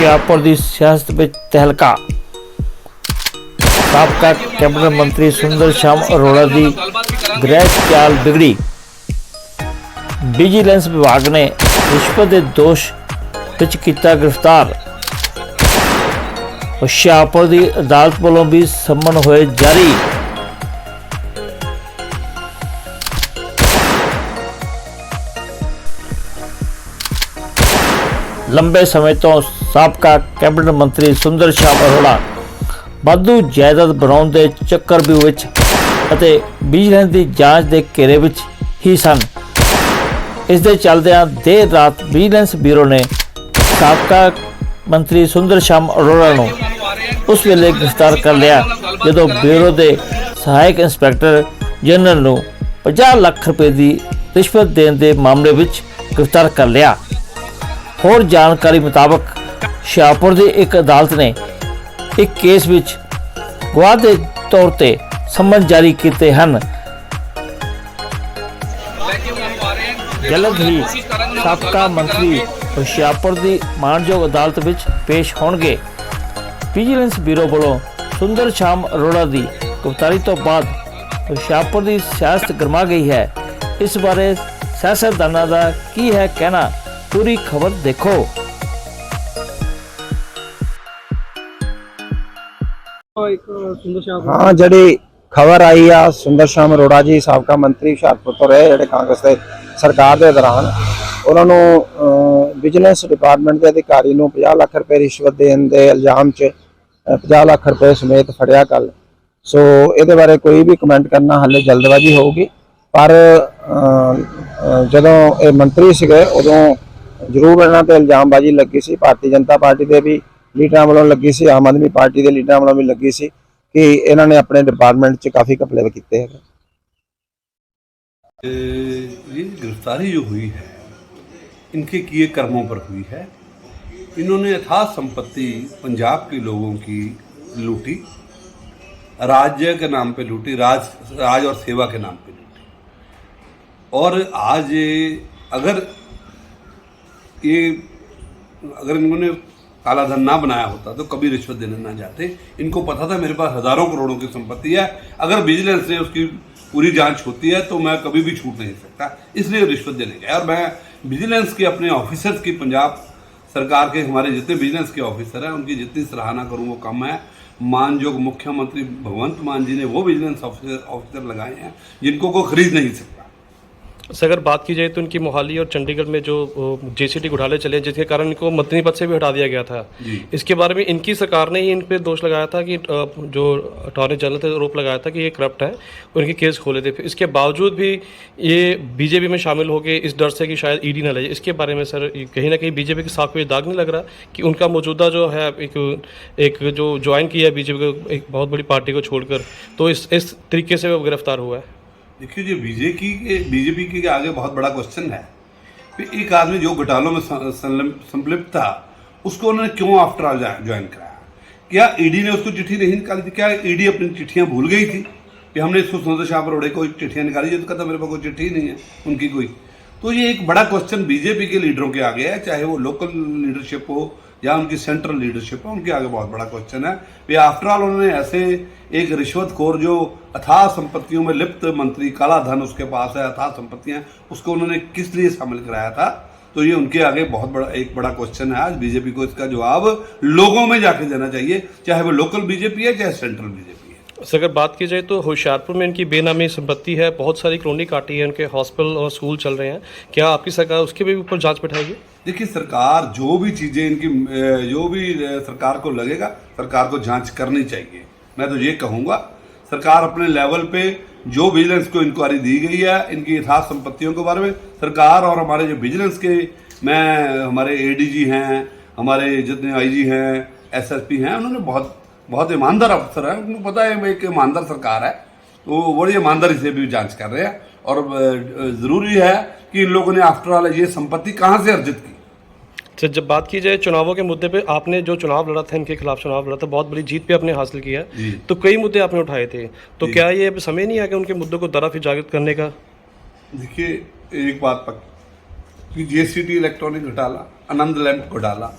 ਹੁਸ਼ਿਆਰਪੁਰ ਦੀ ਸਿਆਸਤ ਵਿੱਚ ਤਹਿਲਕਾ। ਸਾਬਕਾ ਕੈਬਨਿਟ ਮੰਤਰੀ ਸੁੰਦਰ ਸ਼ਾਮ ਅਰੋੜਾ ਦੀ ਗ੍ਰਹਿ ਚਾਲ ਬਿਗੜੀ। ਵਿਜੀਲੈਂਸ ਵਿਭਾਗ ਨੇ ਰਿਸ਼ਵਤ ਦੇ ਦੋਸ਼ ਵਿੱਚ ਕੀਤਾ ਗ੍ਰਿਫਤਾਰ। ਹੁਸ਼ਿਆਰਪੁਰ ਦੀ ਅਦਾਲਤ ਵੱਲੋਂ ਵੀ ਸੰਮਨ ਹੋਏ ਜਾਰੀ। ਲੰਬੇ ਸਮੇਂ ਤੋਂ ਸਾਬਕਾ ਕੈਬਨਿਟ ਮੰਤਰੀ ਸੁੰਦਰ ਸ਼ਾਮ ਅਰੋੜਾ ਵਾਧੂ ਜਾਇਦਾਦ ਬਣਾਉਣ ਦੇ ਚੱਕਰ ਵਿੱਚ ਅਤੇ ਵਿਜੀਲੈਂਸ ਦੀ ਜਾਂਚ ਦੇ ਘੇਰੇ ਵਿੱਚ ਹੀ ਸਨ। ਇਸ ਦੇ ਚੱਲਦਿਆਂ ਦੇਰ ਰਾਤ ਵਿਜੀਲੈਂਸ ਬਿਊਰੋ ਨੇ ਸਾਬਕਾ ਮੰਤਰੀ ਸੁੰਦਰ ਸ਼ਾਮ ਅਰੋੜਾ ਨੂੰ ਉਸ ਵੇਲੇ ਗ੍ਰਿਫਤਾਰ ਕਰ ਲਿਆ ਜਦੋਂ ਬਿਊਰੋ ਦੇ ਸਹਾਇਕ ਇੰਸਪੈਕਟਰ ਜਨਰਲ ਨੂੰ 50 ਲੱਖ ਰੁਪਏ ਦੀ ਰਿਸ਼ਵਤ ਦੇਣ ਦੇ ਮਾਮਲੇ ਵਿੱਚ ਗ੍ਰਿਫਤਾਰ ਕਰ ਲਿਆ। ਹੋਰ ਜਾਣਕਾਰੀ ਮੁਤਾਬਕ ਹੁਸ਼ਿਆਰਪੁਰ ਦੀ ਇੱਕ ਅਦਾਲਤ ਨੇ ਇੱਕ ਕੇਸ ਵਿੱਚ ਗਵਾਹ ਦੇ ਤੌਰ ਤੇ ਸੰਮਨ ਜਾਰੀ ਕੀਤੇ ਹਨ। ਜਲਦ ਹੀ ਸਾਬਕਾ ਮੰਤਰੀ ਹੁਸ਼ਿਆਰਪੁਰ ਦੀ ਮਾਣਯੋਗ ਅਦਾਲਤ ਵਿੱਚ ਪੇਸ਼ ਹੋਣਗੇ। ਵਿਜੀਲੈਂਸ ਬਿਊਰੋ ਵੱਲੋਂ ਸੁੰਦਰ ਸ਼ਾਮ ਅਰੋੜਾ ਦੀ ਗ੍ਰਿਫਤਾਰੀ ਤੋਂ ਬਾਅਦ ਹੁਸ਼ਿਆਰਪੁਰ ਦੀ ਸਿਆਸਤ ਗਰਮਾ ਗਈ ਹੈ। ਇਸ ਬਾਰੇ ਸਿਆਸਤਦਾਨਾਂ ਦਾ ਕੀ ਹੈ ਕਹਿਣਾ, पूरी खबर देखो। हाँ जी खबर आई आ सुंदर श्याम अरोड़ा जी साबका मंत्री हुशियारपुर तो रहे ਜਿਹੜੇ ਕਾਂਗਰਸ ਦੇ ਸਰਕਾਰ ਦੇ ਦੌਰਾਨ ਉਹਨਾਂ ਨੂੰ ਵਿਜੀਲੈਂਸ ਡਿਪਾਰਟਮੈਂਟ ਦੇ ਅਧਿਕਾਰੀ ਨੂੰ 50 ਲੱਖ ਰੁਪਏ ਰਿਸ਼ਵਤ ਦੇਣ ਦੇ ਇਲਜ਼ਾਮ 'ਚ 50 ਲੱਖ ਰੁਪਏ ਸਮੇਤ ਫੜਿਆ ਕੱਲ। ਸੋ ਇਹਦੇ ਬਾਰੇ ਕੋਈ ਵੀ ਕਮੈਂਟ ਕਰਨਾ ਹਾਲੇ ਜਲਦਬਾਜ਼ੀ ਹੋਊਗੀ, ਪਰ ਜਦੋਂ ਇਹ ਮੰਤਰੀ ਸੀਗੇ ਉਦੋਂ ਜ਼ਰੂਰ ਇਹਨਾਂ ਤੇ ਇਲਜ਼ਾਮਬਾਜ਼ੀ ਲੱਗੀ ਸੀ। ਭਾਰਤੀ ਜਨਤਾ ਪਾਰਟੀ ਦੇ ਵੀ ਲੀਡਰਾਂ ਵੱਲੋਂ ਲੱਗੀ ਸੀ, ਆਮ ਆਦਮੀ ਪਾर्टी ਦੇ ਲੀਡਰਾਂ ਵੱਲੋਂ ਵੀ ਲੱਗੀ ਸੀ कि इन्होंने अपने डिपार्टमेंट च काफ़ी घपले किए हैं। ये गिरफ्तारी जो हुई है इनके किए कर्मों पर हुई है। इन्होंने यथार्थ संपत्ति पंजाब के लोगों की लूटी, राज्य के नाम पे लूटी, राज और सेवा के नाम पे लूटी। और आज अगर इन्होंने काला धन ना बनाया होता तो कभी रिश्वत देने ना जाते। इनको पता था मेरे पास हजारों करोड़ों की संपत्ति है, अगर विजिलेंस से उसकी पूरी जांच होती है तो मैं कभी भी छूट नहीं सकता, इसलिए रिश्वत देने गया। और मैं विजिलेंस के अपने ऑफिसर्स की, पंजाब सरकार के हमारे जितने विजिलेंस के ऑफिसर हैं उनकी जितनी सराहना करूँ वो कम है। मानयोग मुख्यमंत्री भगवंत मान जी ने वो विजिलेंस ऑफिसर लगाए हैं जिनको कोई खरीद नहीं सकता। अगर बात की जाए तो इनकी मोहाली और चंडीगढ़ में जो जेसीटी घोटाले चले जिसके कारण इनको मंत्री पद से भी हटा दिया गया था, इसके बारे में इनकी सरकार ने ही इन पे दोष लगाया था कि जो अटॉर्नी जनरल थे आरोप लगाया था कि ये करप्ट है, उनके केस खोले थे। फिर इसके बावजूद भी ये बीजेपी में शामिल हो गए इस डर से कि शायद ईडी न ले। इसके बारे में सर कहीं ना कहीं बीजेपी के साथ कोई दाग नहीं लग रहा कि उनका मौजूदा जो है एक जो ज्वाइन किया है बीजेपी को एक बहुत बड़ी पार्टी को छोड़कर, तो इस तरीके से वो गिरफ्तार हुआ है। देखिए जो बीजेपी के आगे बहुत बड़ा क्वेश्चन है कि एक आदमी जो घोटालों में संलिप्त था उसको उन्होंने क्यों आफ्टर ऑल ज्वाइन कराया? क्या ईडी ने उसको चिट्ठी नहीं निकाली थी? क्या ईडी अपनी चिट्ठियां भूल गई थी कि हमने इसको सुंदर शाम अरोड़ा को चिट्ठियां निकाली? ये तो कहता मेरे पास कोई चिट्ठी नहीं है उनकी कोई। तो ये एक बड़ा क्वेश्चन बीजेपी के लीडरों के आगे है, चाहे वो लोकल लीडरशिप हो या उनकी सेंट्रल लीडरशिप है, उनके आगे बहुत बड़ा क्वेश्चन है कि आफ्टर ऑल उन्होंने ऐसे एक रिश्वतखोर जो अथाह संपत्तियों में लिप्त मंत्री, काला धन उसके पास है, अथाह संपत्तियां, उसको उन्होंने किस लिए शामिल कराया था? तो ये उनके आगे बहुत बड़ा क्वेश्चन है। आज बीजेपी को इसका जवाब लोगों में जाके देना चाहिए, चाहे वो लोकल बीजेपी है चाहे सेंट्रल बीजेपी है। अगर बात की जाए तो होशियारपुर में इनकी बेनामी संपत्ति है, बहुत सारी कॉलोनी काटी है, उनके हॉस्पिटल और स्कूल चल रहे हैं, क्या आपकी सरकार उसके भी ऊपर जांच बैठाएगी? देखिए सरकार जो भी चीज़ें इनकी जो भी सरकार को लगेगा सरकार को जांच करनी चाहिए। मैं तो ये कहूँगा सरकार अपने लेवल पे जो विजिलेंस को इंक्वायरी दी गई है इनकी यथार्थ संपत्तियों के बारे में, सरकार और हमारे जो विजिलेंस के हमारे एडीजी हैं, हमारे जितने आईजी हैं, एसएसपी हैं, उन्होंने बहुत ईमानदार अफसर है, उनको पता है एक ईमानदार सरकार है, तो बड़ी ईमानदारी से भी जांच कर रहे हैं। और ज़रूरी है कि इन लोगों ने आफ्टर ऑल ये संपत्ति कहाँ से अर्जित की। सर जब बात की जाए चुनावों के मुद्दे पे, आपने जो चुनाव लड़ा था, इनके खिलाफ चुनाव लड़ा था, बहुत बड़ी जीत पे आपने हासिल किया, तो कई मुद्दे आपने उठाए थे, तो क्या ये अब समय नहीं है कि उनके मुद्दों को दरा फिर जागृत करने का? देखिए एक बात पक्की कि जेसीटी इलेक्ट्रॉनिक घोटाला, आनंद लैंप घोटाला,